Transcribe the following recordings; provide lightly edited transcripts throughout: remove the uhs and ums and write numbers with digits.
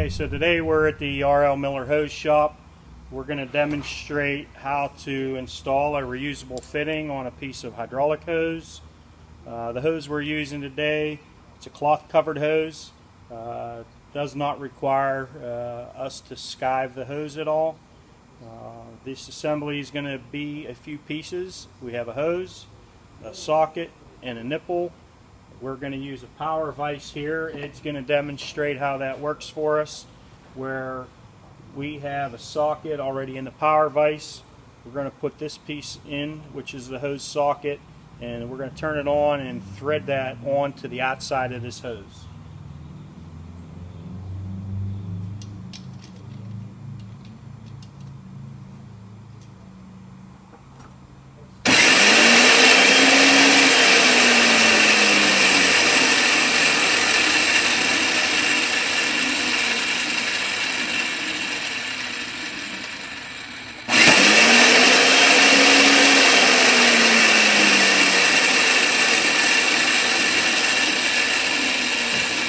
Okay, so today we're at the R.L. Miller hose shop. We're going to demonstrate how to install a reusable fitting on a piece of hydraulic hose. The hose we're using today, it's a cloth covered hose. Does not require us to skive the hose at all. This assembly is going to be a few pieces. We have a hose, a socket, and a nipple. We're going to use a power vise here. It's going to demonstrate how that works for us, where we have a socket already in the power vise. We're going to put this piece in, which is the hose socket, and we're going to turn it on and thread that onto the outside of this hose.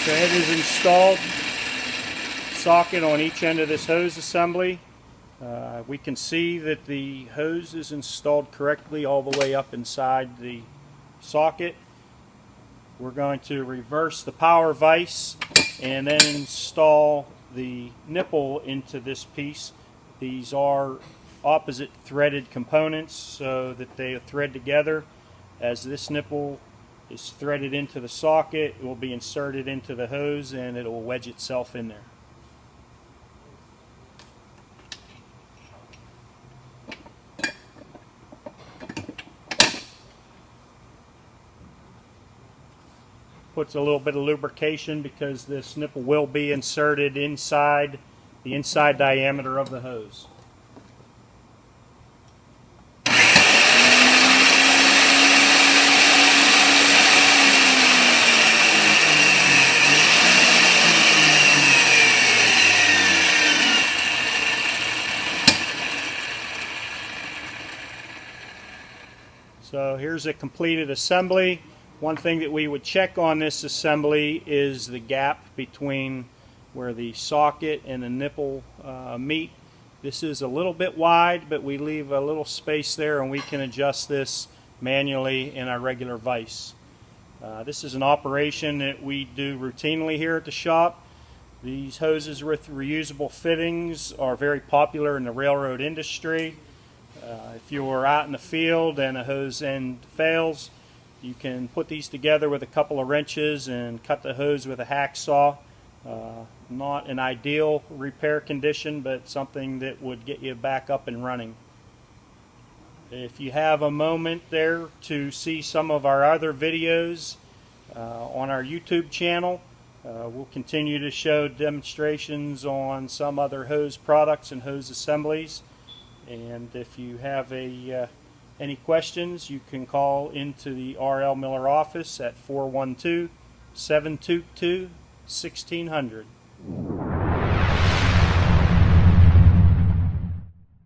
So it is installed, socket on each end of this hose assembly. We can see that the hose is installed correctly all the way up inside the socket. We're going to reverse the power vise and then install the nipple into this piece. These are opposite threaded components so that they thread together. As this nipple is threaded into the socket, it will be inserted into the hose and it will wedge itself in there. Puts a little bit of lubrication because this nipple will be inserted inside the inside diameter of the hose. So here's a completed assembly. One thing that we would check on this assembly is the gap between where the socket and the nipple meet. This is a little bit wide, but we leave a little space there and we can adjust this manually in our regular vise. This is an operation that we do routinely here at the shop. These hoses with reusable fittings are very popular in the railroad industry. If you're out in the field and a hose end fails, you can put these together with a couple of wrenches and cut the hose with a hacksaw. Not an ideal repair condition, but something that would get you back up and running. If you have a moment there to see some of our other videos on our YouTube channel, we'll continue to show demonstrations on some other hose products and hose assemblies. And if you have any questions, you can call into the R.L. Miller office at 412-722-1600.